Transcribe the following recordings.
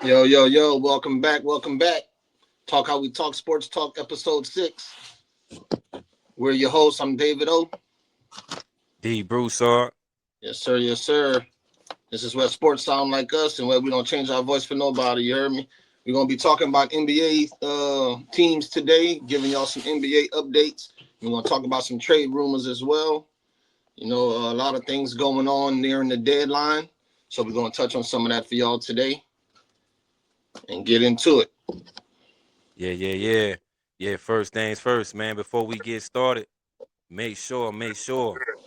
Yo, yo, yo, welcome back, welcome back. Talk How We Talk Sports Talk, episode 6. We're your hosts. I'm David O. D. Broussard. Yes, sir, yes, sir. This is where sports sound like us and where we don't change our voice for nobody. You heard me? We're going to be talking about NBA teams today, giving y'all some NBA updates. We're going to talk about some trade rumors as well. A lot of things going on nearing the deadline. So we're going to touch on some of that for y'all today and get into it. Yeah, first things first, man. Before we get started, make sure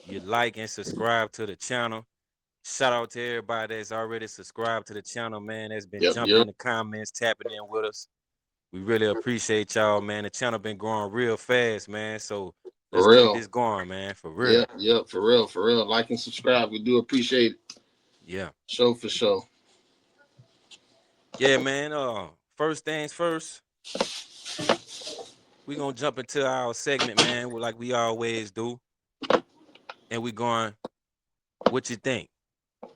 you like and subscribe to the channel. Shout out to everybody that's already subscribed to the channel, man. That's been Yep, jumping yep. in the comments, tapping in with us. We really appreciate y'all, man. The channel been growing real fast, man. So let's For keep real. this going, man. For real. Yep, yep, for real, for real. Like and subscribe. We do appreciate it. Yeah. Show for show. Yeah, man. First things first, we gonna jump into our segment, man, like we always do. And we going, what you think?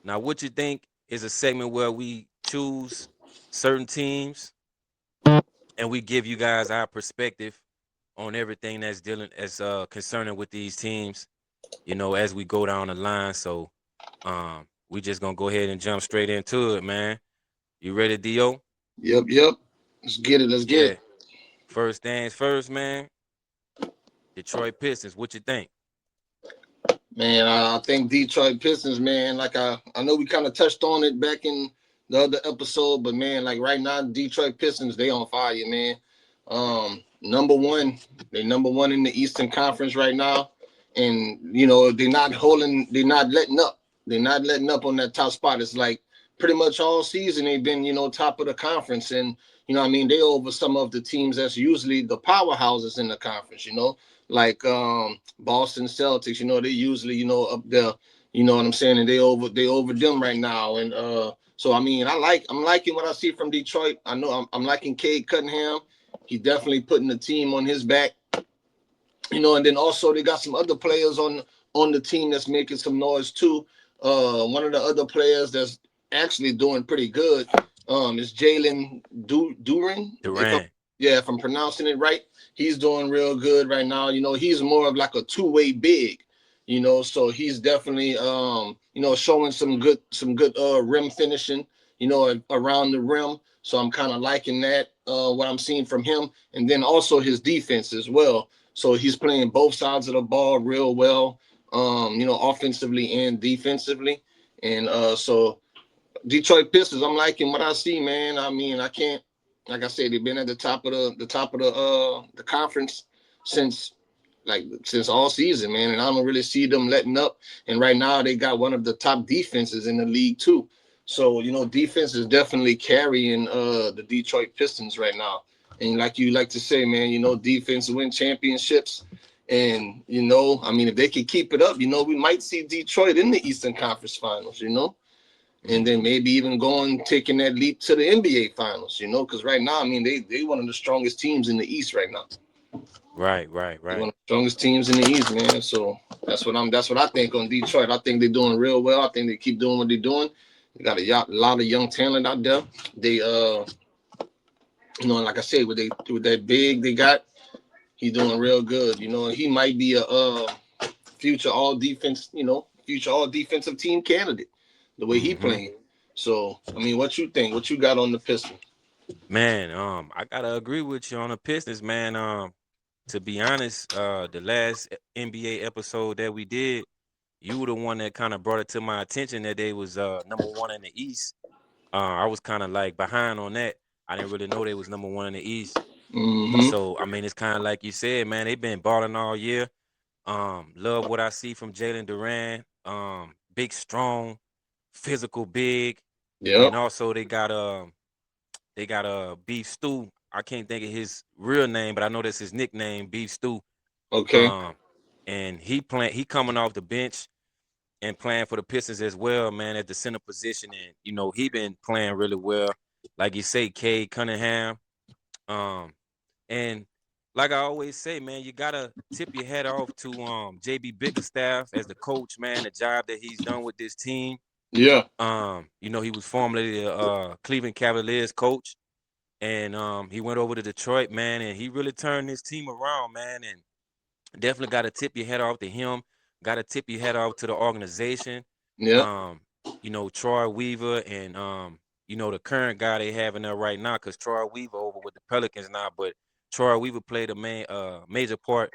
Now, what you think is a segment where we choose certain teams and we give you guys our perspective on everything that's dealing as concerning with these teams, as we go down the line. So we just gonna go ahead and jump straight into it, man. You ready, Dio? Yep, yep. Let's get it. Let's get Yeah. it. First things first, man. Detroit Pistons, what you think? Man, I think Detroit Pistons, man, like I know we kind of touched on it back in the other episode, but man, like right now, Detroit Pistons, they on fire, man. Number one, they number one in the Eastern Conference right now. And they're not letting up. They're not letting up on that top spot. It's like pretty much all season they've been, top of the conference. And they over some of the teams that's usually the powerhouses in the conference, like Boston Celtics, they usually, up there, you know what I'm saying, and they over them right now. And so I'm liking what I see from Detroit. I know I'm liking Cade Cunningham. He definitely putting the team on his back, and then also they got some other players on the team that's making some noise too. One of the other players that's actually doing pretty good is Jalen Duran. Durant. If I'm pronouncing it right, he's doing real good right now. He's more of like a two-way big. So he's definitely showing some good rim finishing. Around the rim. So I'm kind of liking that what I'm seeing from him, and then also his defense as well. So he's playing both sides of the ball real well, offensively and defensively. And so Detroit Pistons, I'm liking what I see, man. I can't, like I said, they've been at the conference since since all season, man. And I don't really see them letting up. And right now they got one of the top defenses in the league too. So defense is definitely carrying the Detroit Pistons right now. And like you like to say, man, defense win championships. And if they could keep it up, we might see Detroit in the Eastern Conference Finals. And then Mm-hmm. maybe even taking that leap to the NBA Finals. Because right now, they one of the strongest teams in the East right now. Right, right, They're one right. of the strongest teams in the East, man. So that's what I think on Detroit. I think they're doing real well. I think they keep doing what they're doing. They got a lot of young talent out there. They like I said, with that big they got, he's doing real good. He might be a future future all defensive team candidate. The way he Mm-hmm. playing. So what you think? What you got on the Pistons? Man, I gotta agree with you on the Pistons, man. To be honest, the last NBA episode that we did, you were the one that kind of brought it to my attention that they was number one in the East. I was kind of like behind on that. I didn't really know they was number one in the East. Mm-hmm. So I mean, it's kind of like you said, man. They've been balling all year. Love what I see from Jalen Duran. Big, strong, physical, big, and Yep. also they got Beef Stew. I can't think of his real name, but I know that's his nickname, Beef Stew. Okay. Um, and he coming off the bench and playing for the Pistons as well, man, at the center position. And he been playing really well. Like you say, Cade Cunningham. Um, and like I always say, man, you gotta tip your hat off to JB Bickerstaff as the coach, man, the job that he's done with this team. Yeah. He was formerly the Cleveland Cavaliers coach, and he went over to Detroit, man, and he really turned his team around, man, and definitely got to tip your head off to him. Got to tip your head off to the organization. Yeah. Um, Troy Weaver and the current guy they have in there right now, because Troy Weaver over with the Pelicans now, but Troy Weaver played a major part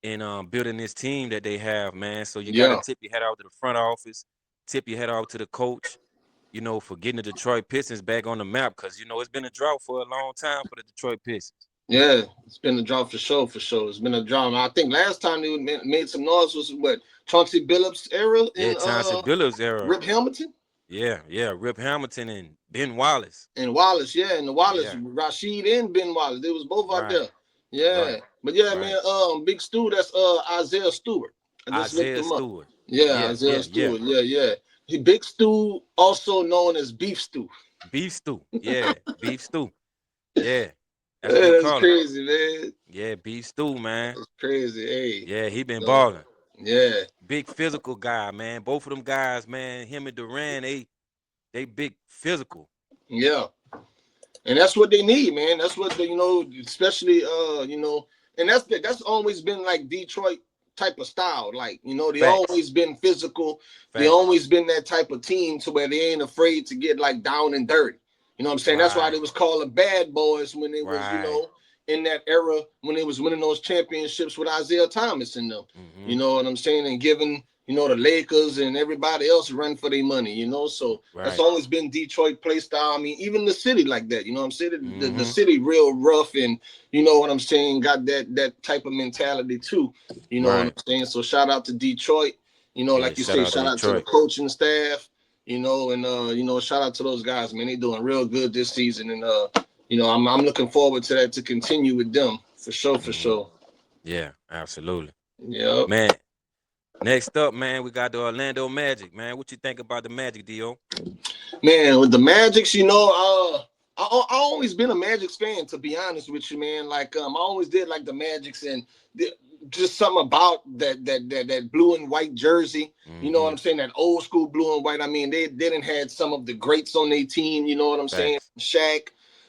in building this team that they have, man. So you got to Yeah. tip your head off to the front office, tip your head off to the coach, for getting the Detroit Pistons back on the map, because it's been a drought for a long time for the Detroit Pistons. Yeah, it's been a drought for sure, for sure. It's been a drought. I think last time they made some noise was what, Chauncey Billups era Yeah, in Chauncey Billups era. Rip Hamilton Yeah, Rip Hamilton and Ben Wallace. and Wallace, yeah, and the Wallace, Yeah, Rashid and Ben Wallace. They was both out right, there. Yeah. right, But yeah, right. man, Big Stu, that's Isaiah Stewart. I just looked Isaiah him up. Stewart. Yeah, Yeah, Isaiah yeah, yeah. Stewart. Yeah, yeah. Big Stu, also known as Beef Stew. Beef stew. Yeah, beef stew. Yeah, that's what they Yeah, that's call him. crazy, man. Yeah, beef stew, man. That's crazy. Hey. Yeah, he been So, balling. yeah. Big physical guy, man. Both of them guys, man. Him and Duran, they big physical. Yeah. And that's what they need, man. That's what they, especially and that's always been like Detroit type of style. Like, they Facts, always been physical. They facts. always been that type of team to where they ain't afraid to get like down and dirty. You know what I'm saying? That's why they Right, was called the bad boys when they was, right. in that era when they was winning those championships with Isaiah Thomas in them. You Mm-hmm. know what I'm saying? And giving, the Lakers and everybody else run for their money. So that's Right. always been Detroit play style. I mean, even the city like that, you know what I'm saying? The Mm-hmm. city real rough and you know what I'm saying, got that type of mentality too. You know what I'm Right. saying? So shout out to Detroit. Yeah, Like you shout say, out to shout out to the Detroit. coaching staff, and shout out to those guys, man. They doing real good this season. And I'm looking forward to that to continue with them. For sure, for Mm-hmm. sure. Yeah, absolutely. Yep. Man, next up, man, we got the Orlando Magic, man. What you think about the Magic, Dio? Man, with the Magics, I always been a Magics fan, to be honest with you, man. Like, I always did like the Magics and the, just something about that blue and white jersey. You know what Mm-hmm. I'm saying? That old school blue and white. I mean, they didn't had some of the greats on their team. You know what I'm saying? Facts. Shaq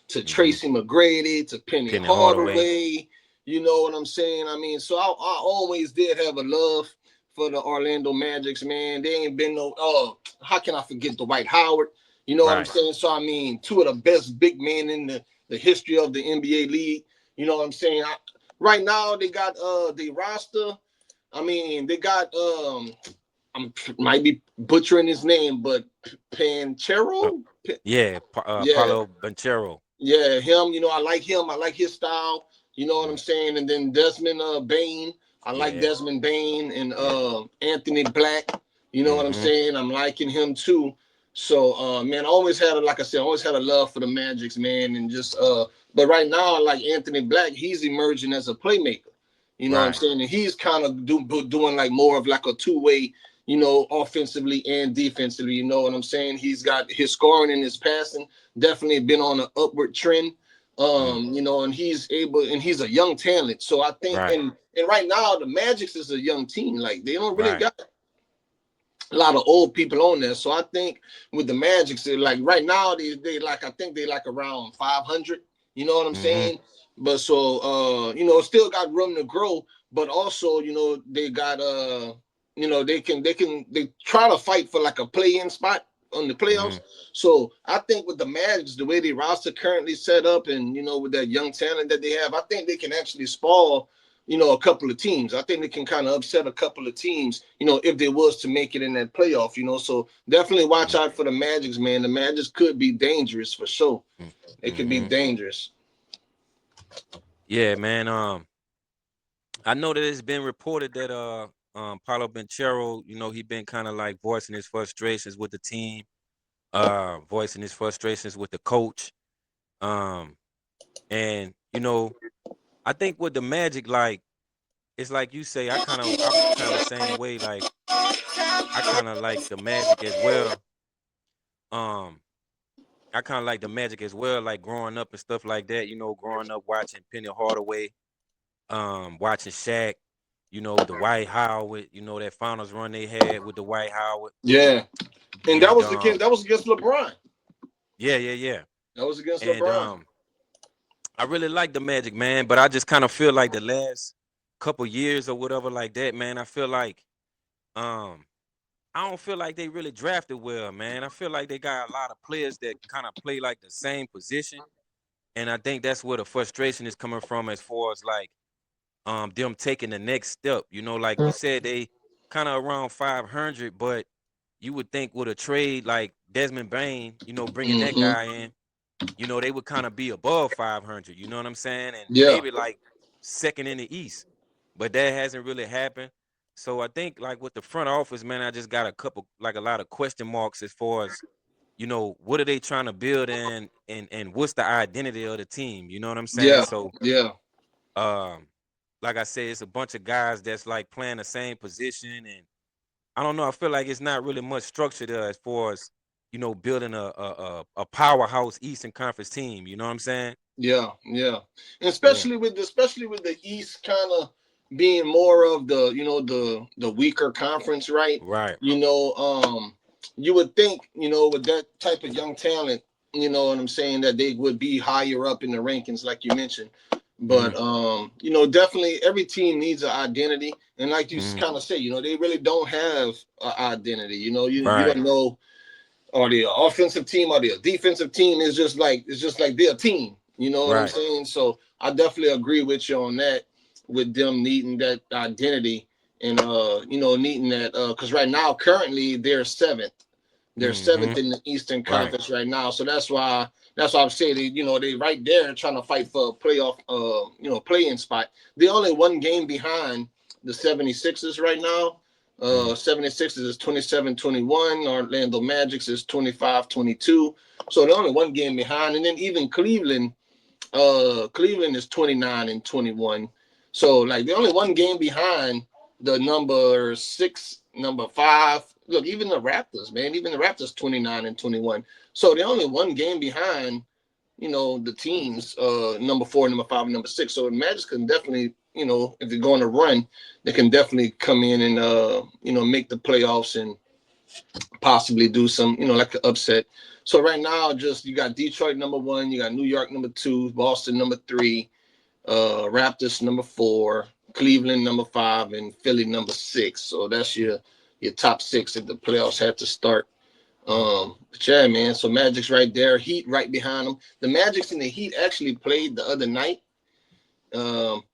to Mm-hmm. Tracy McGrady to Penny Penny Hardaway. Hardaway. You know what I'm saying? I mean, so I always did have a love for the Orlando Magics, man. They ain't been no. Oh, how can I forget Dwight Howard? You know what I'm Right. saying? So I mean, two of the best big men in the history of the NBA league. You know what I'm saying? Right now they got the roster. I mean, they got I might be butchering his name, but Uh, Panchero. yeah, Yeah, Paulo Banchero. yeah, him. I like him. I like his style. You know what I'm Mm, saying? And then Desmond Bain. I like yeah, Desmond Bain and yeah. Anthony Black. You know what I'm Mm-hmm. saying? I'm liking him too. So man, I always had like I said, I always had a love for the Magics, man, and just but right now, like Anthony Black, he's emerging as a playmaker. You know what I'm Right. saying? And he's kind of doing like more of like a two-way, offensively and defensively. You know what I'm saying? He's got his scoring and his passing definitely been on an upward trend. Mm, And he's able, and he's a young talent. So I think, right. and right now the Magic is a young team. Like they don't really Right. got a lot of old people on there. So I think with the Magic, like right now they like I think they like around 500. You know what I'm Mm-hmm. saying? But so still got room to grow. But also they got they try to fight for like a play-in spot on the Mm-hmm. playoffs. So I think with the Magic, the way the roster currently set up, and with that young talent that they have, I think they can actually spoil a couple of teams. I think they can kind of upset a couple of teams, if they was to make it in that playoff. So definitely watch out for the Magics, man. The Magics could be dangerous for sure. It could be Mm-hmm. dangerous. Yeah, man. I know that it's been reported that Paulo Banchero, he been kind of like voicing his frustrations with the team, voicing his frustrations with the coach. Um, and I think with the Magic, like it's like you say, I'm kind of the same way. Like I kind of like the Magic as well. Um, I kind of like the Magic as well, like growing up and stuff like that. Growing up watching Penny Hardaway, watching Shaq. the White Howard, that finals run they had with the White Howard. Yeah, and that And was against LeBron. yeah. That was against And LeBron. I really like the Magic, man, but I just kind of feel like the last couple years or whatever like that, man, I feel like um I don't feel like they really drafted well, man. I feel like they got a lot of players that kind of play like the same position. And I think that's where the frustration is coming from as far as like them taking the next step. Like you said, they kind of around 500, but you would think with a trade like Desmond Bain, bringing that Hmm. guy in, they would kind of be above 500. You know what I'm saying? And Yeah, maybe like second in the East, but that hasn't really happened. So I think like with the front office, man, I just got a lot of question marks as far as what are they trying to build and what's the identity of the team? You know what I'm saying? yeah, So yeah, um, like I said, it's a bunch of guys that's like playing the same position, and I don't know. I feel like it's not really much structure there as far as building a powerhouse Eastern Conference team. You know what I'm saying? yeah, yeah. And Yeah. especially with the East kind of being more of the the weaker conference, right? Right. You know, you would think with that type of young talent, you know what I'm saying, that they would be higher up in the rankings, like you mentioned. But Mm-hmm. definitely every team needs an identity, and like you Mm-hmm. kind of say, they really don't have an identity. You Right. don't know, or the offensive team or the defensive team is just like their team. You know what I'm Right. saying? So I definitely agree with you on that, with them needing that identity, and needing that, because right now currently they're seventh. They're Mm-hmm. seventh in the Eastern Right. Conference right now. So that's why I'm saying they right there trying to fight for a playoff playing spot. They're only one game behind the 76ers right now. Mm. 76ers is 27-21. Orlando Magic's is 25-22. So they're only one game behind. And then even Cleveland is 29-21. So like they're only one game behind the number six, number five. Look, even the Raptors, man, even the Raptors 29-21. So they're only one game behind, the teams, number four, number five, and number six. So the Magic can definitely, if they're going to run, they can definitely come in and make the playoffs and possibly do some, like an upset. So right now, just you got Detroit number one, you got New York number two, Boston number three, Raptors number four, Cleveland number five, and Philly number six. So that's your top six if the playoffs had to start. But yeah, man. So Magic's right there, Heat right behind them. The Magics and the Heat actually played the other night.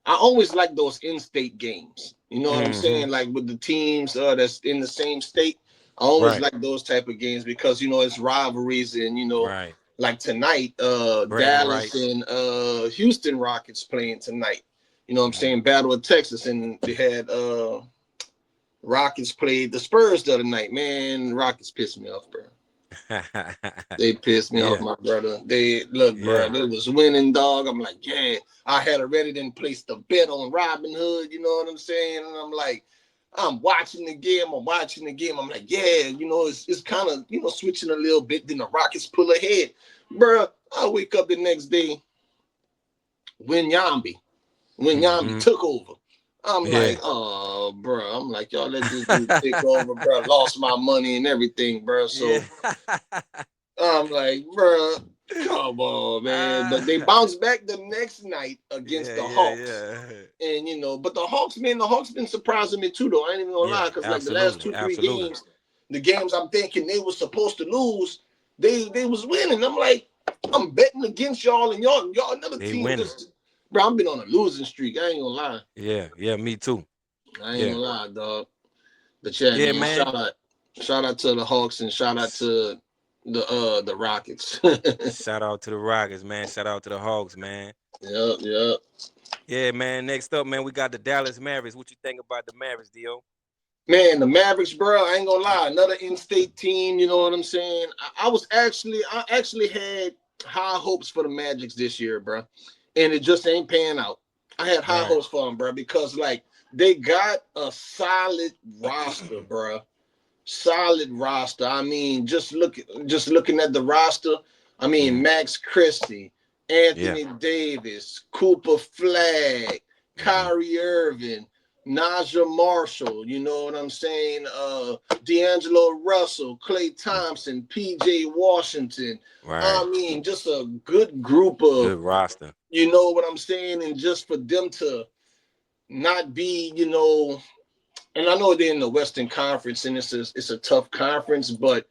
I always like those in-state games. You know what I'm Mm-hmm. saying? Like with the teams that's in the same state. I always Right. like those type of games because it's rivalries, and Right. like tonight, Bragging Dallas rights. and Houston Rockets playing tonight. You know what I'm Mm-hmm. saying? Battle of Texas, and they had Rockets played the Spurs the other night. Man, Rockets pissed me off, bro. They pissed me off, Yeah. my brother. They look, bro. Yeah. They was winning, dog. I'm like, yeah. I had already then placed a bet on Robin Hood. You know what I'm saying? And I'm like, I'm watching the game. I'm watching the game. I'm like, yeah. It's kind of switching a little bit. Then the Rockets pull ahead, bro. I wake up the next day when Yambi when Yambi Mm-hmm. took over. I'm like, Yeah. oh, bro. I'm like, y'all let this dude take over, bro. Lost my money and everything, bro. Yeah. So I'm like, bro, come on, man. But they uh, bounced back the next night against yeah, the yeah, Hawks. yeah. And but the Hawks, man, the Hawks been surprising me too, though. I ain't even gonna Yeah, lie, because like the last absolutely. two, three Absolutely. games, the games I'm thinking they were supposed to lose, they was winning. I'm like, I'm betting against y'all, and y'all another They team winning. just, bro. I've been on a losing streak. I ain't gonna lie. Yeah, yeah, me too. I ain't Yeah. gonna lie, dog. But yeah, Yeah, man, man. shout out to the Hawks, and shout out Sh- to the Rockets. Shout out to the Rockets, man. Shout out to the Hawks, man. Yep, yep. Yeah, man. Next up, man, we got the Dallas Mavericks. What you think about the Mavericks, Dio? Man, the Mavericks, bro. I ain't gonna lie, another in-state team. You know what I'm saying? I actually had high hopes for the Magics this year, bro, and it just ain't paying out. I had high Right. hopes for them, bro, because like they got a solid roster, bro. Solid roster. I mean, just looking at the roster. I mean, Mm, Max Christie, yeah. Anthony Davis, Cooper Flag, Hmm. Kyrie Irving, Naja Marshall, you know what I'm saying? D'Angelo Russell, Clay Mm, Thompson, PJ Washington. I right. mean, just a good group of, Good roster. you know what I'm saying? And just for them to not be, you know, and I know they're in the Western Conference and it's a tough conference, but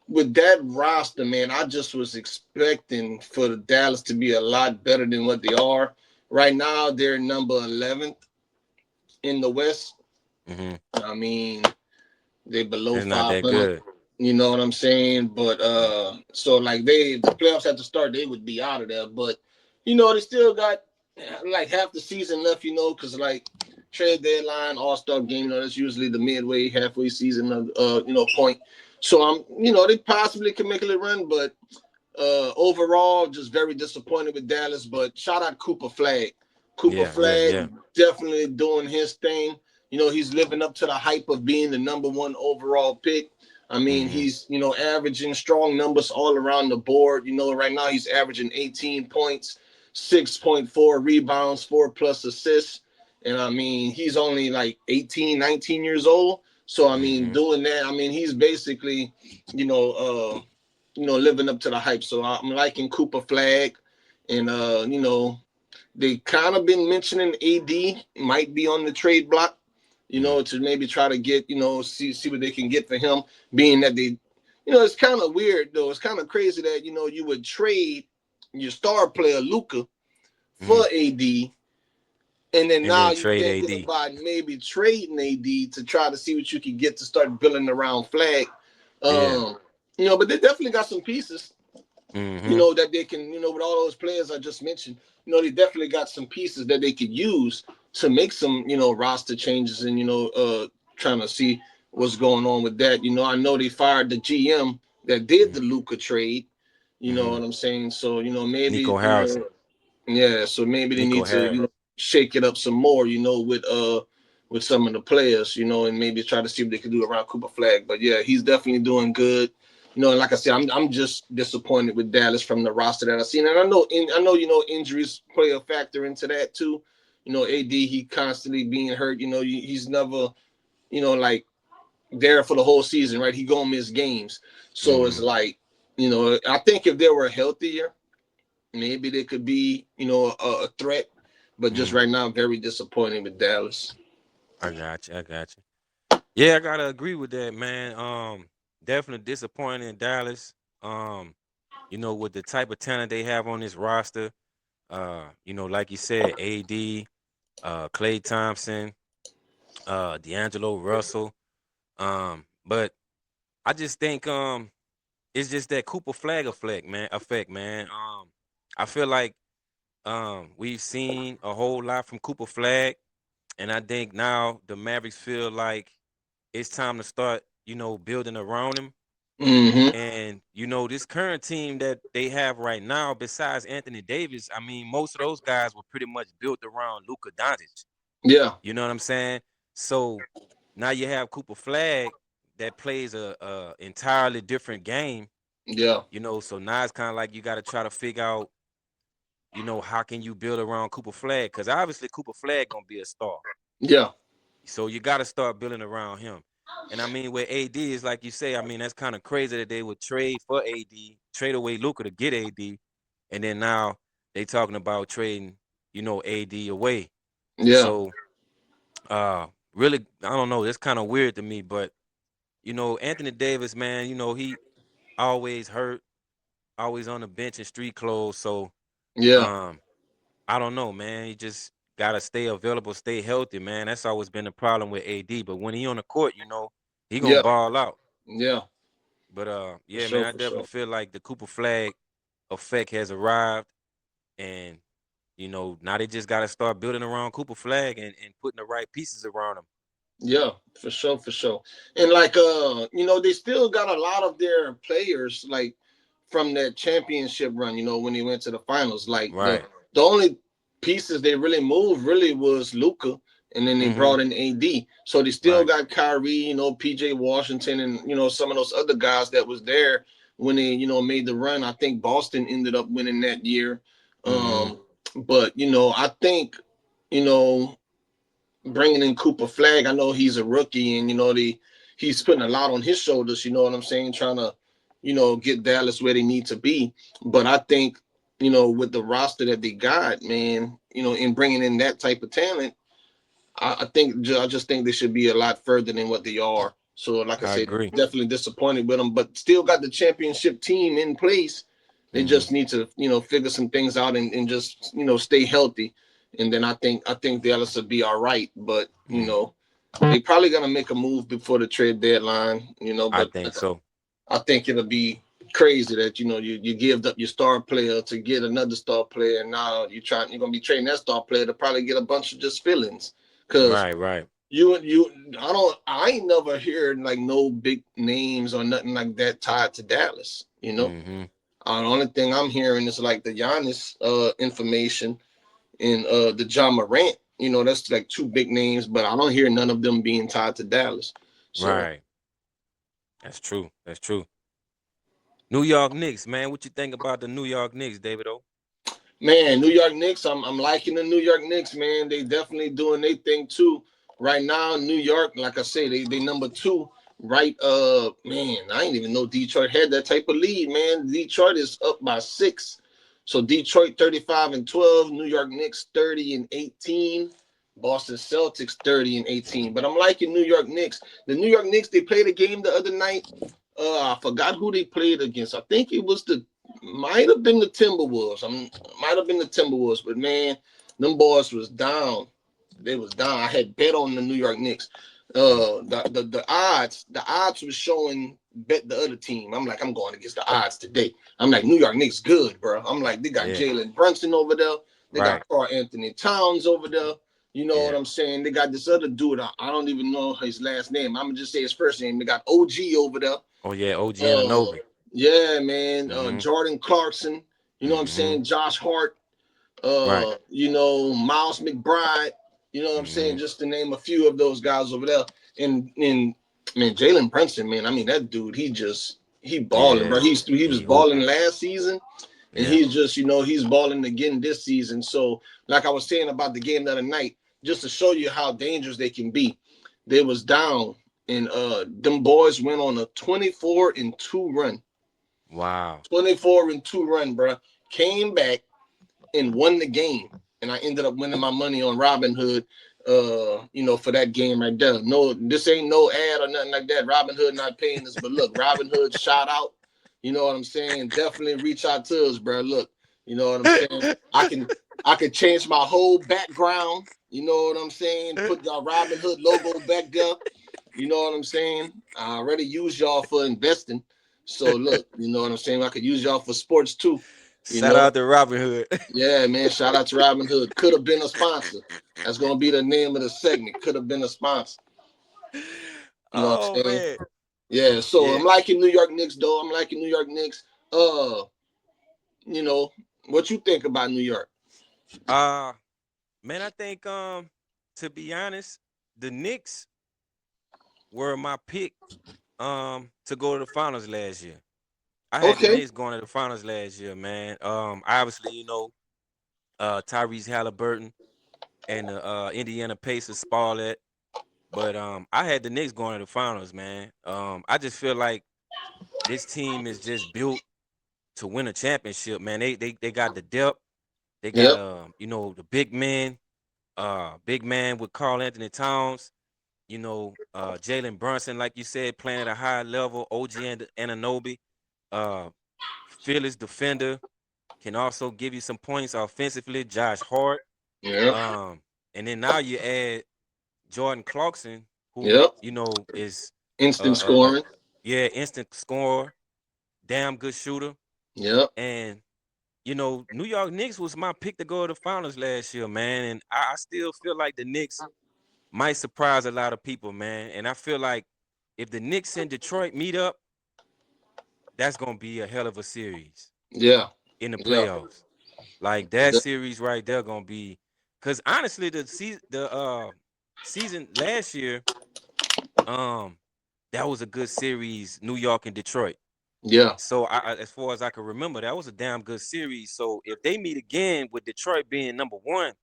with that roster, man, I just was expecting for the Dallas to be a lot better than what they are. Right now, they're number 11th in the West. Mm-hmm. I mean, they below It's not that 500. good. You know what I'm saying? But Mm, so like they the playoffs had to start, they would be out of there. But you know, they still got like half the season left. You know, because like trade deadline, All Star game, you know, that's usually the midway, halfway season of you know point. So I'm you know they possibly can make a little run, but overall, just very disappointed with Dallas. But shout out Cooper Flag. Cooper yeah, yeah, Flag yeah. definitely doing his thing. You know, he's living up to the hype of being the number one overall pick. I mean, Mm-hmm. he's, you know, averaging strong numbers all around the board. You know, right now he's averaging 18 points, 6.4 rebounds, 4 plus assists. And I mean, he's only like 18, 19 years old. So, I mean, Mm-hmm. doing that, I mean, he's basically, you know, you know, living up to the hype. So I'm liking Cooper Flag, and you know, they kind of been mentioning AD might be on the trade block, you Mm-hmm. know, to maybe try to get, you know, see what they can get for him. Being that they, you know, it's kind of weird though. It's kind of crazy that you know you would trade your star player Luca Mm-hmm. for AD. And then And now then you're trade thinking AD. about maybe trading AD to try to see what you can get to start building around Flag. Yeah. Um, you know, but they definitely got some pieces, you Mm-hmm. know, that they can, you know, with all those players I just mentioned, you know, they definitely got some pieces that they could use to make some, you know, roster changes and, you know, trying to see what's going on with that. You know, I know they fired the GM that did Mm-hmm. the Luca trade, you know Mm-hmm. what I'm saying? So, you know, maybe, Nico you Harrison. know, yeah, so maybe they Nico need to, you Harris. know, shake it up some more, you know, with some of the players, you know, and maybe try to see what they can do around Cooper Flag. But yeah, he's definitely doing good. You know, and like I said, I'm just disappointed with Dallas from the roster that I've seen. And I know, you know, injuries play a factor into that too. You know, AD he constantly being hurt. You know, he's never, you know, like there for the whole season, right? He gonna miss games. So it's Mm-hmm. like, you know, I think if they were healthier, maybe they could be, you know, a threat. But just Mm-hmm. right now, very disappointing with Dallas. I got you. I got you. Yeah, I gotta agree with that, man. Definitely disappointed in Dallas. Um, with the type of talent they have on this roster, like you said, AD, Clay Thompson, D'Angelo Russell. But I just think it's just that Cooper Flag effect, man. I feel like we've seen a whole lot from Cooper Flag, and I think now the Mavericks feel like it's time to start, building around him. Mm-hmm. And this current team that they have right now, besides Anthony Davis, I mean, most of those guys were pretty much built around Luka Doncic. Yeah, You know what I'm saying? So now you have Cooper Flag that plays a entirely different game. yeah, So now it's kind of like you got to try to figure out, how can you build around Cooper Flag? Because obviously Cooper Flag gonna be a star. yeah, So you got to start building around him. And I mean, with AD is like you say. I mean, that's kind of crazy that they would trade for AD, trade away Luca to get AD, and then now they talking about trading, AD away. yeah, So, really, I don't know. That's kind of weird to me. But Anthony Davis, man, he always hurt, always on the bench in street clothes. So, yeah, um, I don't know, man. He just gotta stay available, stay healthy, man. That's always been the problem with AD. But when he on the court, he gonna yeah, ball out. yeah, But for yeah, man, sure, I for definitely sure. feel like the Cooper Flag effect has arrived, and now they just gotta start building around Cooper Flag and putting the right pieces around him. Yeah, for sure, for sure. And like you know, they still got a lot of their players like from that championship run, you know, when they went to the finals. Like the Right. the only pieces they really moved really was Luca, and then they Mm-hmm. brought in AD. So they still Right. got Kyrie, you know, PJ Washington, and you know, some of those other guys that was there when they, you know, made the run. I think Boston ended up winning that year. Mm-hmm. But you know, I think, you know, bringing in Cooper Flag. I know he's a rookie, and he's putting a lot on his shoulders. You know what I'm saying? Trying to, get Dallas where they need to be. But I think, with the roster that they got, man, in bringing in that type of talent, I just think they should be a lot further than what they are. So, like I I said, agree. definitely disappointed with them, but still got the championship team in place. They Mm-hmm. just need to, figure some things out and just, stay healthy. And then I think Dallas will be all right. But Mm-hmm. they probably gonna make a move before the trade deadline. I But think so. I think it'll be crazy that you give up your star player to get another star player, and now you're gonna be trading that star player to probably get a bunch of just fill-ins. Because Right, right. you I ain't never heard like no big names or nothing like that tied to Dallas. Mm-hmm. The only thing I'm hearing is like the Giannis information and the John Morant. That's like two big names, but I don't hear none of them being tied to Dallas. So Right. That's true. That's true. New York Knicks, man. What you think about the New York Knicks, David O? man, New York Knicks, I'm liking the New York Knicks, man. They definitely doing their thing too. Right now, New York, like I say, they number two. Right, man, I didn't even know Detroit had that type of lead, man. Detroit is up by 6. So Detroit 35-12, New York Knicks 30-18, Boston Celtics 30-18. But I'm liking New York Knicks. The New York Knicks, they played a game the other night. I forgot who they played against. I think it was the might have been the Timberwolves. Might have been the Timberwolves, but man, them boys was down. They was down. I had bet on the New York Knicks. The odds was showing bet the other team. I'm like, I'm going against the odds today. I'm like, New York Knicks good, bro. I'm like, they got Yeah. Jalen Brunson over there. They got Right. Karl Anthony Towns over there. You know what Yeah. I'm saying? They got this other dude. I don't even know his last name. I'm gonna just say his first name. They got OG over there. Oh yeah, OG Uh, Ananobi. yeah, man. Mm-hmm. Jordan Clarkson. You know what I'm Mm-hmm. saying? Josh Hart. Right. Miles McBride. You know what I'm Mm-hmm. saying? Just to name a few of those guys over there. And man, Jalen Brunson, man. I mean, that dude, he balling, bro. Yeah. He was He hoop. balling last season, and Yeah. he's balling again this season. So, like I was saying about the game the other night, just to show you how dangerous they can be, they was down, and them boys went on a 24-2 run. Wow. 24-2 run, bro. Came back and won the game. And I ended up winning my money on Robinhood, for that game right there. No, this ain't no ad or nothing like that. Robinhood not paying us, but look, Robinhood shout out. You know what I'm saying? Definitely reach out to us, bro. Look, you know what I'm saying? I can change my whole background. You know what I'm saying? Put the Robinhood logo back there. You know what I'm saying? I already use y'all for investing. So look, you know what I'm saying? I could use y'all for sports too. You Shout know? out to Robin Hood. Yeah, man. Shout out to Robin Hood. Could have been a sponsor. That's gonna be the name of the segment. Could have been a sponsor. You know what Oh I'm saying? man. Yeah. So Yeah. I'm liking New York Knicks, though. I'm liking New York Knicks. Uh, you know what you think about New York? Uh Man, I think to be honest, the Knicks were my pick to go to the finals last year. I had the Okay. Knicks going to the finals last year, man. Obviously, Tyrese Halliburton and the Indiana Pacers spoiled it. But I had the Knicks going to the finals, man. I just feel like this team is just built to win a championship, man. They got the depth. They got Yep. the big man with Karl Anthony Towns. Jalen Brunson, like you said, playing at a high level. OG and Ananobi, uh, fearless defender, can also give you some points offensively. Josh Hart, Yep. um, and then now you add Jordan Clarkson, who Yep. is Instant uh, uh, uh scoring. instant scorer, damn good shooter, Yep. and New York Knicks was my pick to go to the finals last year, man, and I still feel like the Knicks might surprise a lot of people, man. And I feel like if the Knicks and Detroit meet up, that's gonna be a hell of a series Yeah. in the Yeah. playoffs. Like that series right there gonna be, because honestly, season last year, um, that was a good series, New York and Detroit. Yeah. So as far as I can remember, that was a damn good series. So if they meet again with Detroit being number one,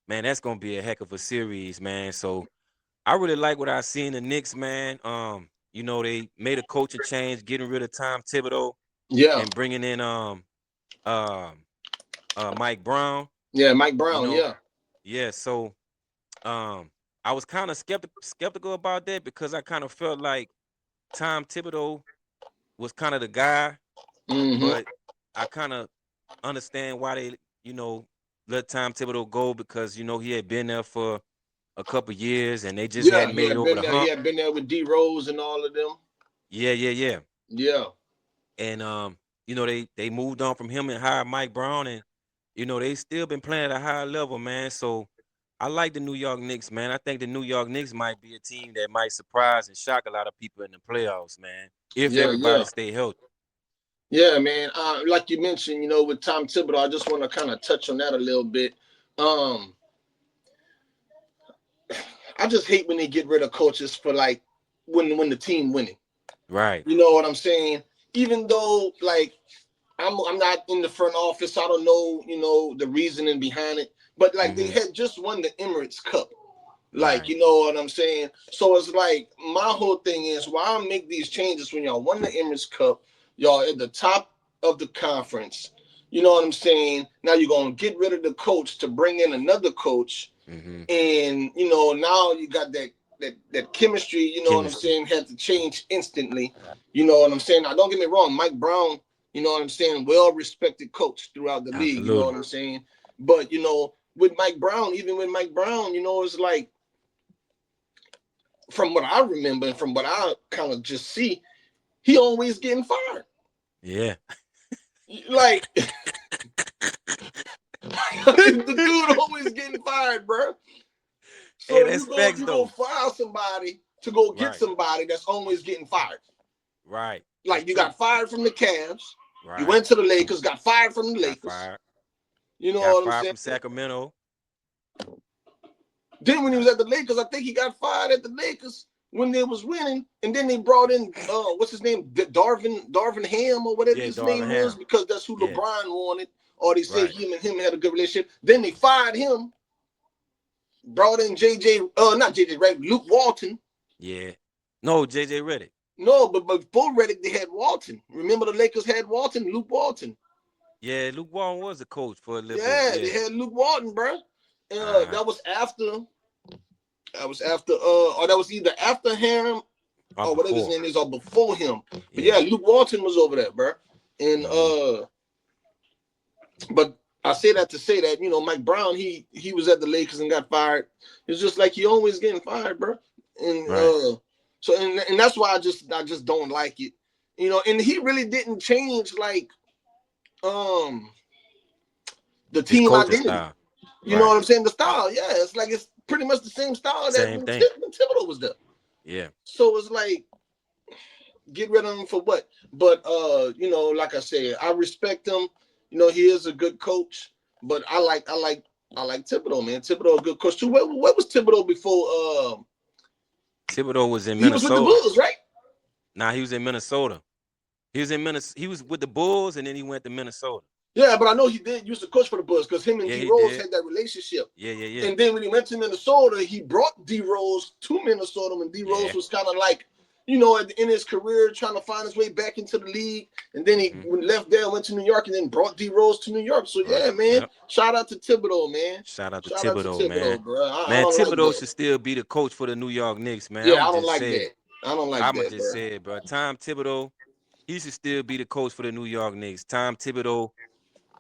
Man, that's gonna be a heck of a series, man. So I really like what I see in the Knicks, man. They made a coaching change, getting rid of Tom Thibodeau Yeah, and bringing in um Mike Brown. yeah, Mike You Brown. know, Yeah, yeah. So um, I was kind of skeptical about that because I kind of felt like Tom Thibodeau was kind of the guy, hmm, but I kind of understand why they, you know, let Tom Thibodeau go because he had been there for a couple years and they just yeah. hadn't He made it had over been the there. He hump. had been there with D Rose and all of them. Yeah, yeah, yeah. Yeah, And they moved on from him and hired Mike Brown, and they still been playing at a high level, man. So I like the New York Knicks, man. I think the New York Knicks might be a team that might surprise and shock a lot of people in the playoffs, man. If yeah, everybody yeah, stay healthy. yeah, man. Like you mentioned, with Tom Thibodeau, I just want to kind of touch on that a little bit. Um, I just hate when they get rid of coaches for like when the team winning. Right. You know what I'm saying? Even though like I'm not in the front office, I don't know, the reasoning behind it. But like they Mm-hmm. had just won the Emirates Cup. Like, Right. you know what I'm saying? So it's like my whole thing is why make these changes when y'all won the Emirates Cup, y'all at the top of the conference. You know what I'm saying? Now you're gonna get rid of the coach to bring in another coach, Mm-hmm. and now you got that chemistry. You know what I'm Chemistry. saying? Had to change instantly. You know what I'm saying? Now don't get me wrong, Mike Brown. You know what I'm saying? Well respected coach throughout the league. You know what Absolutely. I'm saying? But with Mike Brown, even with Mike Brown, it's like from what I remember and from what I kind of just see, he always getting fired. Yeah. Like the dude always getting fired, bro. Hey, So that's facts you go though. fire somebody to go get Right. somebody that's always getting fired. Right. That's Like you true. got fired from the Cavs, you Right. went to the Lakers, got fired from the Got Lakers. fired. You know Got what I'm fired saying? from Sacramento. Then when he Got was at the Lakers, I think he got fired at the Lakers when they was winning, and then they brought in what's his name, Darvin Ham or whatever yeah, his Darvin name is, Ham. because that's who Yeah. LeBron wanted, or they say Right. him and him had a good relationship. Then they fired him, brought in JJ, not JJ, right? Luke Walton. Yeah. No, JJ Redick. No, but before Reddick they had Walton. Remember the Lakers had Walton, Luke Walton. Yeah, Luke Walton was a coach for a little bit. Yeah, they Yeah. had Luke Walton, bro. Uh-huh. That was after. That was after. Or that was either after him Or or whatever his before. name is, or before him. But Yeah. yeah, Luke Walton was over there, bro. And Mm-hmm. but I say that to say that Mike Brown, he was at the Lakers and got fired. It's just like he always getting fired, bro. And Right. so and that's why I just don't like it, And he really didn't change like um the His team coaching identity. style. You know Right. what I'm saying? The style, yeah, it's like it's pretty much the same style that Same when thing. Thibodeau was there. Yeah. So it's like get rid of him for what? But like I said, I respect him. He is a good coach. But I like Thibodeau, man. Thibodeau a good coach too. Where was Thibodeau before? Thibodeau was in He was with the Minnesota. Bulls, right? Nah, he was in Minnesota. He was in Minnesota. He was with the Bulls and then he went to Minnesota. Yeah, but I know he did used to coach for the Bulls because him and Yeah, D he Rose did. had that relationship. Yeah, yeah, yeah. And then when he went to Minnesota, he brought D Rose to Minnesota when D Rose Yeah. was kind of like, in his career trying to find his way back into the league. And then he Mm-hmm. left there, went to New York, and then brought D Rose to New York. So Right. yeah, man, Yep. shout out to Thibodeau, man. Shout out to Shout out to Thibodeau, man. Thibodeau, bro. I Man, don't like Thibodeau that. should still be the coach for the New York Knicks, man. Yeah, I'ma I don't just like say that. it. I don't like I'ma that, just bro. say it, bro. Tom Thibodeau, he should still be the coach for the New York Knicks. Tom Thibodeau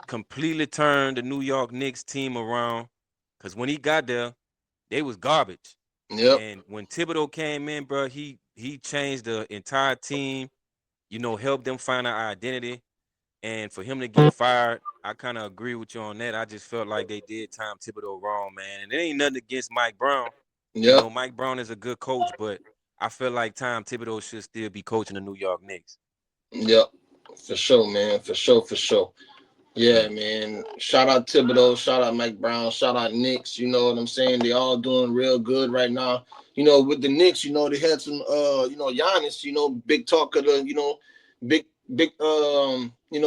completely turned the New York Knicks team around. Cause when he got there, they was garbage. Yep. And when Thibodeau came in, bro, he changed the entire team, helped them find our identity. And for him to get fired, I kind of agree with you on that. I just felt like they did Tom Thibodeau wrong, man. And it ain't nothing against Mike Brown. Yep. Mike Brown is a good coach, but I feel like Tom Thibodeau should still be coaching the New York Knicks. Yep. For sure, man. For sure. For sure. Yeah, Yeah. man. Shout out Thibodeau, shout out Mike Brown, shout out Knicks. You know what I'm saying? They all doing real good right now. With the Knicks, they had some Giannis, big talker, big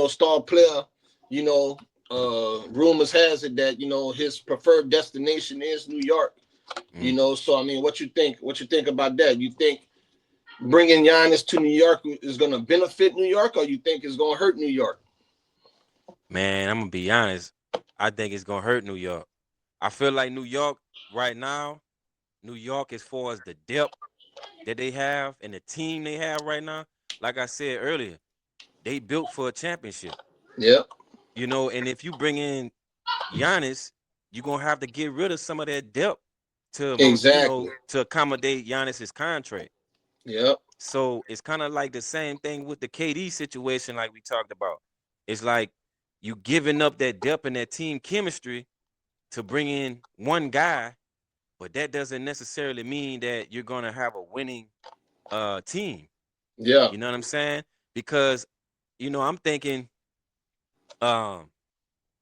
star player, you know, rumors has it that his preferred destination is New York. Mm. So I mean, what you think? What you think about that? You think bringing Giannis to New York is going to benefit New York, or you think it's going to hurt New York? Man, I'm gonna be honest. I think it's gonna hurt New York. I feel like New York right now, New York, as far as the depth that they have and the team they have right now, like I said earlier, they built for a championship. Yep, And if you bring in Giannis, you're gonna have to get rid of some of that depth exactly. to accommodate Giannis's contract. Yep, So it's kind of like the same thing with the KD situation, like we talked about. It's like you giving up that depth and that team chemistry to bring in one guy, but that doesn't necessarily mean that you're gonna have a winning team. yeah, You know what I'm saying? Because I'm thinking um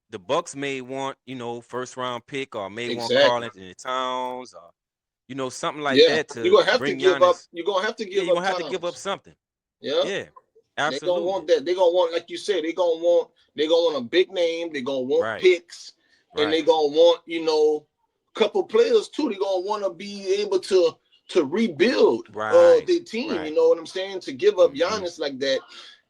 the Bucks may want, first round pick or may want Karl exactly. Anthony Towns or something like Yeah, that to bring Giannis. you're gonna have to Yeah, give you're up gonna have to give up Towns. something. Yeah, Yeah, they gonna absolutely. want that. They gonna want, like you said, they gonna want a big name. They gonna want Right, picks, and they right, gonna want a couple players too. They gonna want to be able to rebuild right, their team. You right. know what I'm saying? To give up Mm-hmm. Giannis like that,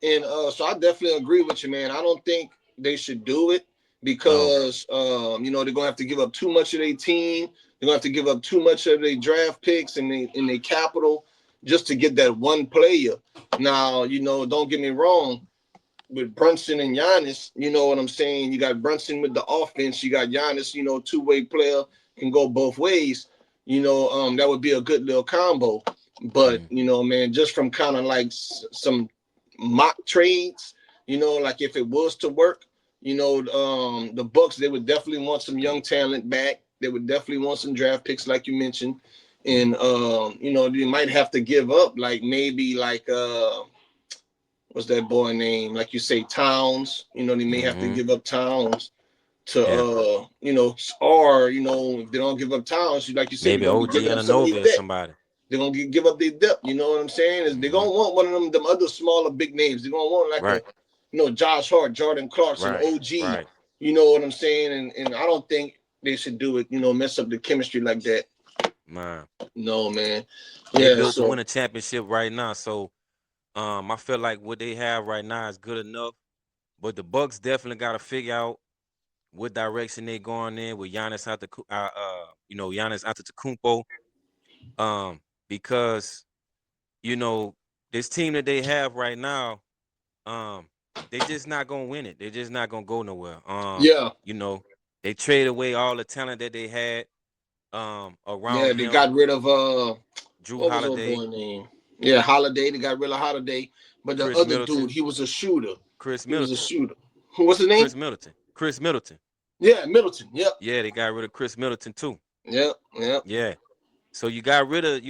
and so I definitely agree with you, man. I don't think they should do it No. because they're gonna have to give up too much of their team. They're gonna have to give up too much of their draft picks and their capital just to get that one player. Now, don't get me wrong. With Brunson and Giannis, you know what I'm saying? You got Brunson with the offense. You got Giannis, two-way player, can go both ways. That would be a good little combo. But, Mm. man, just from kind of like some mock trades, like if it was to work, the Bucks, they would definitely want some young talent back. They would definitely want some draft picks, like you mentioned. And, they might have to give up, like maybe like, what's that boy name? Like you say, Towns. They may have to Mm-hmm. give up Towns to Yeah. or if they don't give up Towns, like you said, they're Maybe gonna be OG giving up some of their Ananobi or depth. somebody. They're gonna give up their depth. You know what I'm saying? Is they're Mm-hmm. gonna want one of them other smaller big names. They're gonna want like a Right, Josh Hart, Jordan Clarkson, right, OG. right. You know what I'm saying? And I don't think they should do it. Mess up the chemistry like that. Man, No, man. they Yeah. built to So win a championship right now. So I feel like what they have right now is good enough. But the Bucks definitely got to figure out what direction they going in with Giannis Giannis Antetokounmpo. Because this team that they have right now, um, they just not gonna win it. They're just not gonna go nowhere. yeah, You know, they trade away all the talent that they had yeah. around They him. got rid of Drew what was old Holiday, boy name? Yeah, Holiday. They got rid of Holiday, but the Chris other dude, Middleton, he was a shooter. Chris He was a Middleton, shooter. What's his name? Chris Middleton. Yeah, Middleton. Yep, Yeah, they got rid of Chris Middleton too. yep, yep. Yeah. So you got rid of,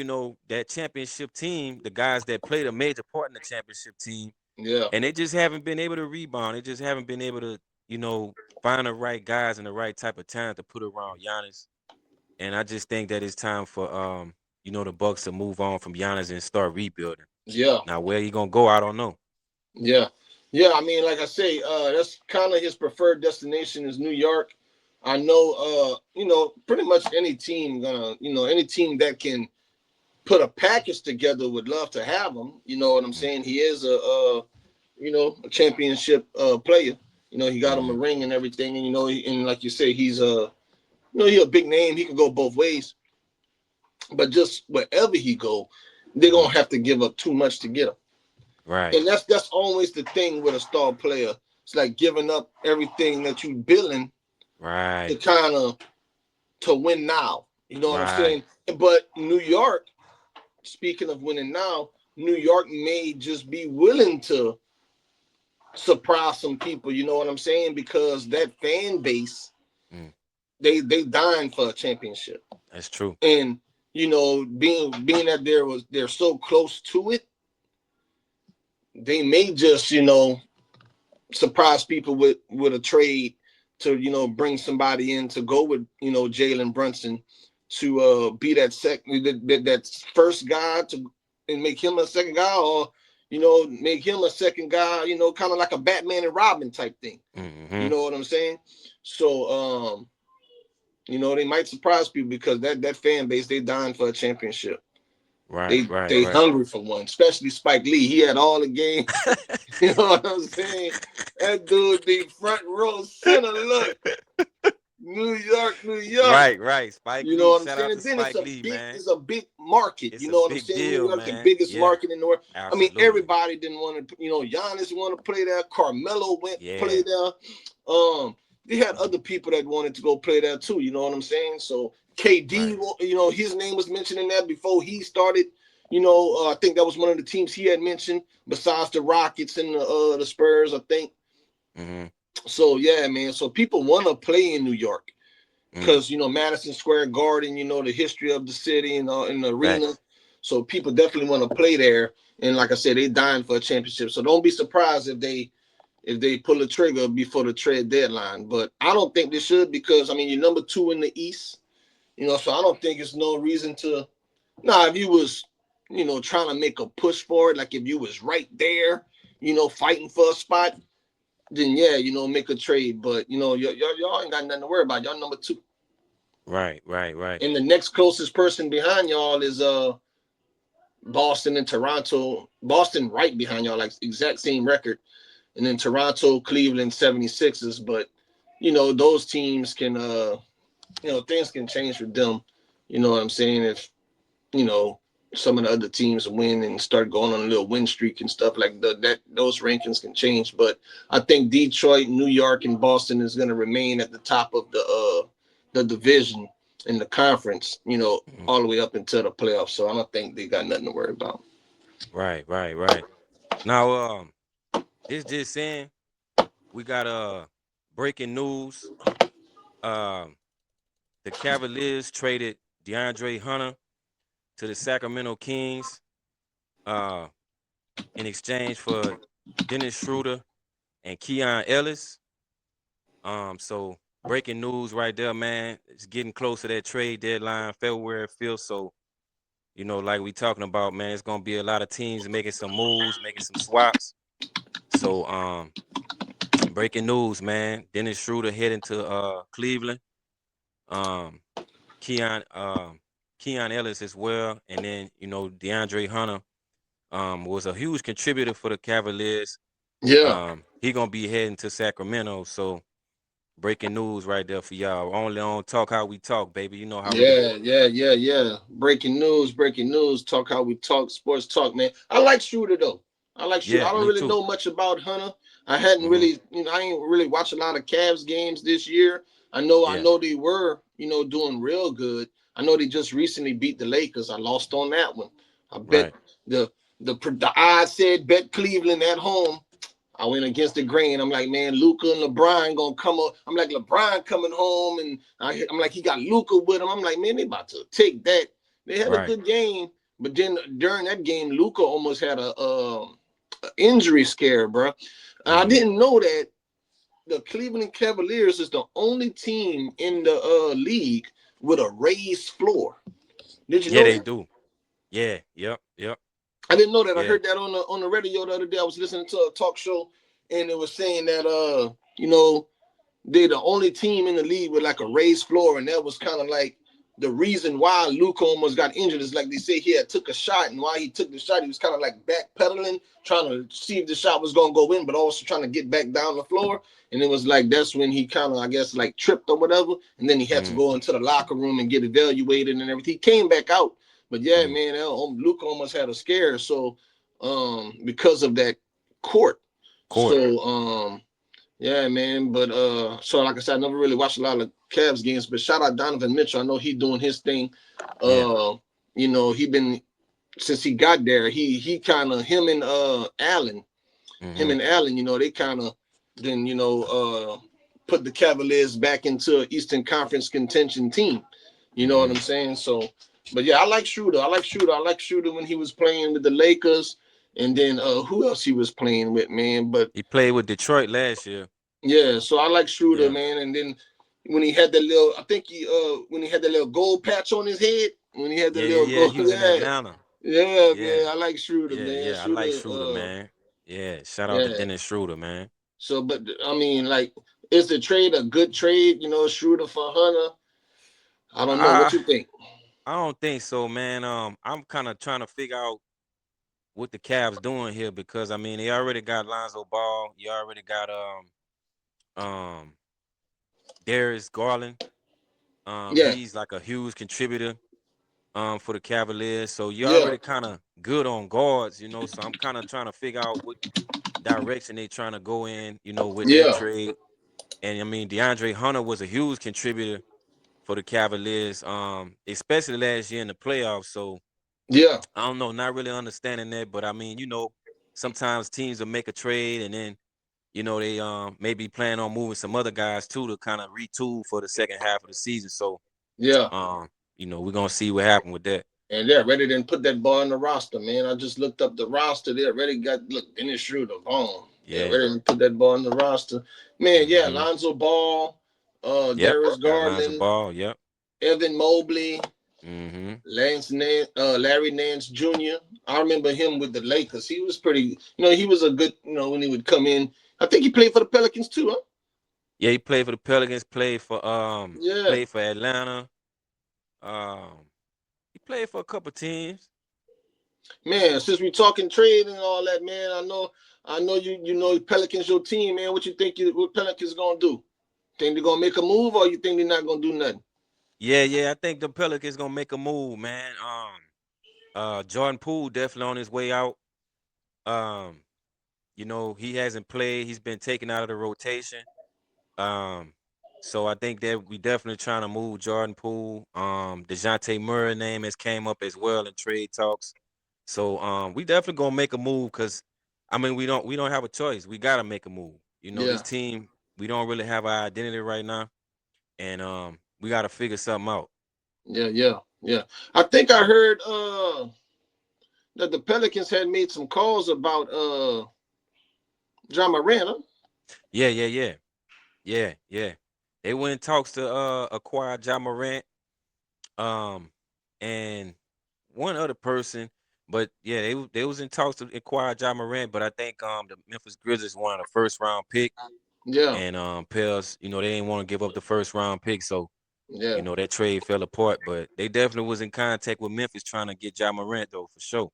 that championship team, the guys that played a major part in the championship team, Yeah, and they just haven't been able to rebound. They just haven't been able to, find the right guys and the right type of talent to put around Giannis. And I just think that it's time for the Bucks to move on from Giannis and start rebuilding. yeah, Now where he gonna go, I don't know. yeah, yeah. I mean, like I say, that's kind of his preferred destination is New York. I know, pretty much any team any team that can put a package together would love to have him. You know what I'm Mm, saying? He is a championship player. He got him a mm, ring and everything, and and like you say, he's a he's a big name. He can go both ways. But just wherever he go, they're gonna mm. have to give up too much to get him. Right, And that's always the thing with a star player. It's like giving up everything that you building to right, kind of to win now. You know what I'm right. saying? But New York, speaking of winning now, New York may just be willing to surprise some people. You know what I'm saying? Because that fan base, Mm, they dying for a championship, that's true. and being that they're so close to it, they may just surprise people with a trade to bring somebody in to go with Jalen Brunson to be that second that first guy to and make him a second guy, or make him a second guy, kind of like a Batman and Robin type thing. You Mm-hmm. know what I'm saying? So, they might surprise people because that fan base, they dying for a championship. Right, They right, they right. hungry for one, especially Spike Lee. He had all the games. You know what I'm saying? That dude be front row center. Look, New York, New York. Right, right. Spike You know Lee. what I'm Shout saying? out to And then Spike Lee, man. it's a big market. It's You a know what I'm big saying? New deal, York, the man. biggest Yeah, market in the world. I mean, absolutely. everybody didn't want to. Giannis want to play there. Carmelo went play Yeah. there. They had other people that wanted to go play there too. You know what I'm saying? So KD, Right. his name was mentioned in that before he started. I think that was one of the teams he had mentioned besides the Rockets and the Spurs. I think Mm-hmm. so. Yeah, man. So people want to play in New York Mm. because Madison Square Garden, the history of the city and the arena. Facts. So people definitely want to play there. And like I said, they dying for a championship. So don't be surprised if they pull the trigger before the trade deadline. But I don't think they should because you're number two in the East. So I don't think it's no reason to. Nah, if you was trying to make a push for it, like if you was right there, fighting for a spot, then yeah, make a trade. But y'all ain't got nothing to worry about. Y'all number two. Right, right, right. And the next closest person behind y'all is Boston and Toronto. Boston right behind y'all, like exact same record. And then Toronto, Cleveland, 76ers. But those teams can things can change for them. You know what I'm saying? If, you know, some of the other teams win and start going on a little win streak and stuff like that, those rankings can change. But I think Detroit, New York, and Boston is going to remain at the top of the division in the conference. Mhm. All the way up until the playoffs. So I don't think they got nothing to worry about. Right, right, right. Now, this just saying we got breaking news. Um, the Cavaliers traded DeAndre Hunter to the Sacramento Kings uh in exchange for Dennis Schroeder and Keon Ellis. So breaking news right there, man. It's getting close to that trade deadline, February 5th. So, like we talking about, man, it's gonna be a lot of teams making some moves, making some swaps. So, breaking news, man. Dennis Schroeder heading to Cleveland. Um, Keon Keon Ellis as well, and then DeAndre Hunter was a huge contributor for the Cavaliers. Yeah. He gonna be heading to Sacramento. So breaking news right there for y'all. Only on Talk How We Talk, baby. You know how we do. Yeah, yeah, yeah, yeah. Breaking news, breaking news. Talk how we talk, sports talk, man. I like Shooter though. I like Shooter. I Yeah, don't me really too. know much about Hunter. I hadn't Hmm. really, I ain't really watched a lot of Cavs games this year. I Yeah, know they were, doing real good. I know they just recently beat the Lakers. I lost on that one. I bet right. the the odds said bet Cleveland at home. I went against the grain. I'm like, man, Luca and LeBron gonna come up. I'm like, LeBron coming home, and I'm like, he got Luca with him. I'm like, man, they about to take that. They had a Right. good game, but then during that game, Luca almost had a injury scare, bro. And I Hmm. didn't know that the Cleveland Cavaliers is the only team in the league with a raised floor. Did you Yeah, know they that? do. Yeah. Yep. Yep. I didn't know that. I Yeah. heard that on the radio the other day. I was listening to a talk show, and it was saying that you know they're the only team in the league with like a raised floor, and that was kind of like the reason why Luke almost got injured. Is like they say he had took a shot, and while he took the shot, he was kind of like backpedaling, trying to see if the shot was gonna go in, but also trying to get back down the floor. And it was like that's when he kind of, I guess, like tripped or whatever, and then he had to Hmm. go into the locker room and get evaluated and everything. He came back out, but yeah, Hmm. man, Luke almost had a scare. So because of that court, Court. so yeah, man. But so like I said, I never really watched a lot of Cavs games, but shout out Donovan Mitchell. I know he doing his thing. Yeah. Uh, he been since he got there. He kind of him Hmm. and Allen. They kind of then put the Cavaliers back into an Eastern Conference contention team. You know what Hmm. I'm saying? So, but yeah, I like Schroeder. I like Schroeder when he was playing with the Lakers, and then who else he was playing with, man? But He played with Detroit last year. yeah, so I like Schroeder, Yeah. man. And then when he had that little, I think when he had that little gold patch on his head, when he had the Yeah. Yeah. little Yeah. gold, He was in yeah, Atlanta. Yeah, man. Yeah, I like Schroeder, yeah, man. yeah. I like Schroeder, Schroeder, man. Yeah, shout out to yeah. Dennis Schroeder, man. So, but I mean, like, is the trade a good trade? Schroeder for Hunter. I don't know. What I you think? I don't think so, man. I'm kind of trying to figure out what the Cavs doing here because I mean they already got Lonzo Ball. You already got um Darius Garland. Yeah, He's like a huge contributor for the Cavaliers. So you're yeah, already kind of good on guards, So I'm kind of trying to figure out what direction they trying to go in, with that yeah, trade. And I mean DeAndre Hunter was a huge contributor for the Cavaliers, especially last year in the playoffs. So yeah, I don't know, not really understanding that, but I mean, sometimes teams will make a trade and then, they maybe plan on moving some other guys too to kind of retool for the second half of the season. So yeah. um, we're gonna see what happened with that. And they're ready to put that ball in the roster, man. I just looked up the roster. They're ready. Look, Dennis Schroeder, boom. They're Yeah. ready to put that ball in the roster, man. Yeah, Mm-hmm. Lonzo Ball, Yep. Darius Got Lonzo Garland, Ball. Yep. Evan Mobley, Mm-hmm. Larry Nance Jr. I remember him with the Lakers. He was pretty. He was a good. When he would come in. I think he played for the Pelicans too, huh? Yeah, he played for the Pelicans, Yeah, played for Atlanta. Um, he played for a couple teams. man. Since we talking trade and all that, man, I know you know Pelicans your team, man. What you think? What Pelicans gonna do? Think they're gonna make a move, or you think they're not gonna do nothing? Yeah, yeah. I think the Pelicans gonna make a move, man. Jordan Poole definitely on his way out. Um, he hasn't played. He's been taken out of the rotation. Um, so I think that we definitely trying to move Jordan Poole. DeJounte Murray name has came up as well in trade talks. So we definitely gonna make a move because I mean we don't have a choice. We gotta make a move. This Yeah, team, we don't really have our identity right now. And we gotta figure something out. yeah, yeah, yeah. I think I heard that the Pelicans had made some calls about John Morant. Huh? Yeah, yeah, yeah. Yeah, yeah. They went in talks to acquire Ja Morant, um, and one other person, but yeah, they was in talks to acquire Ja Morant, but I think the Memphis Grizzlies wanted a first round pick, Yeah, and Pels, they didn't want to give up the first round pick, so yeah, that trade fell apart. But they definitely was in contact with Memphis trying to get Ja Morant though for sure.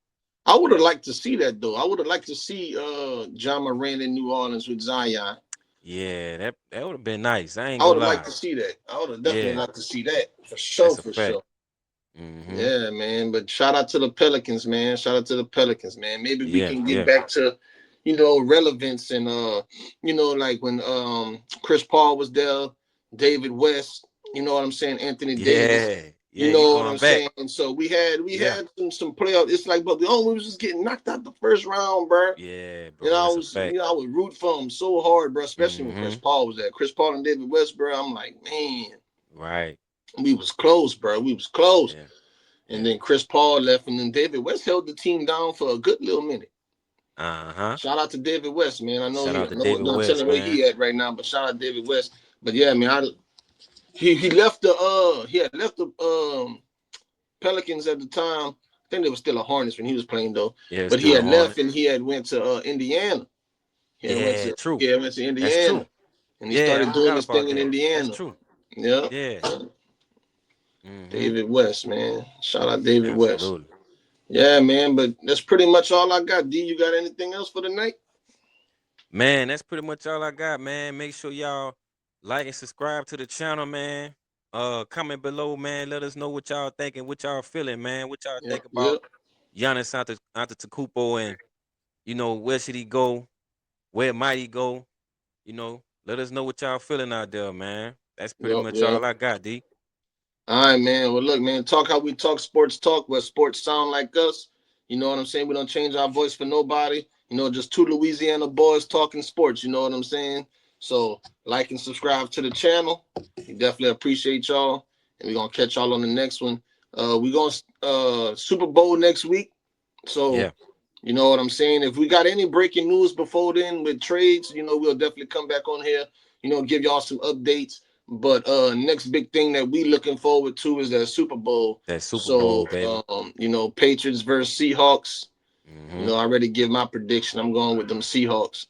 I would have liked to see that though. I would have liked to see John Morant in New Orleans with Zion. Yeah, that would have been nice. I ain't I would gonna have liked lie. to see that. I would have definitely Yeah, liked to see that for sure, that's a for fact. sure. Mm-hmm. Yeah, man. But shout out to the Pelicans, man. Shout out to the Pelicans, man. Maybe we Yeah, can get yeah, back to, relevance and like when Chris Paul was there, David West, you know what I'm saying, Anthony Davis, yeah, you yeah. You know what I'm going back? saying. So we Yeah. had some playoff. It's like, but we was just getting knocked out the first round, bro. Yeah, You know, bro, I that's a was, fact. I would root for him so hard, bro. Especially when Chris Mhm. Paul was there. Chris Paul and David West, bro. I'm like, man, Right. we was close, bro. We was close. Yeah. And Yeah. then Chris Paul left, and then David West held the team down for a good little minute. Uh-huh. Shout out to David West, man. I know Shout he, out I to know, David not telling West, where he man. at right now, but shout out David West. But yeah, man, he left he had left the Pelicans at the time. I think they were still a Hornets when he was playing though. Yeah, it's But he still the had left Hornets. and he had went to Indiana. Yeah, true. He had went to That's Indiana, true. and he Yeah, I started doing forgot his thing about in that. That's Indiana. true. Yeah, Yeah. Mhm. David West, man. Shout out David West. Absolutely. Yeah, man. But that's pretty much all I got. D, you got anything else for the night? Man, that's pretty much all I got, man. Make sure y'all like and subscribe to the channel, man. Comment below, man. Let us know what y'all thinking, what y'all feeling, man. What y'all Yep, think about yep. Giannis Antetokounmpo, and where should he go? Where might he go? Let us know what y'all feeling out there, man. That's pretty Yep, much yep. all I got, D. All right, man. Well, look, man. Talk how we talk sports talk, where sports sound like us. You know what I'm saying? We don't change our voice for nobody. Just two Louisiana boys talking sports. You know what I'm saying? So, like and subscribe to the channel. We definitely appreciate y'all, and we're gonna catch y'all on the next one. We gonna Super Bowl next week. So, Yeah. you know what I'm saying? If we got any breaking news before then with trades, we'll definitely come back on here. Give y'all some updates. But next big thing that we looking forward to is that Super Bowl. That Super So Bowl, baby. Patriots versus Seahawks. Hmm. I already give my prediction. I'm going with them Seahawks.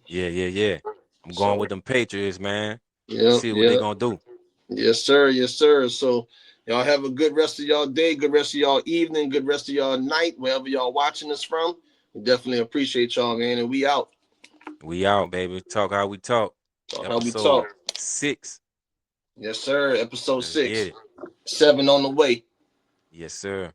Yeah, yeah, yeah. I'm going So with them Patriots, man. yeah, See what they yeah. gonna do. Yes, sir. Yes, sir. So y'all have a good rest of y'all day, good rest of y'all evening, good rest of y'all night, wherever y'all watching us from. We definitely appreciate y'all, man. And we out. We out, baby. Talk how we talk. How we talk. Episode 6. Yes, sir. Episode Let's get 6. it. 7 on the way. Yes, sir.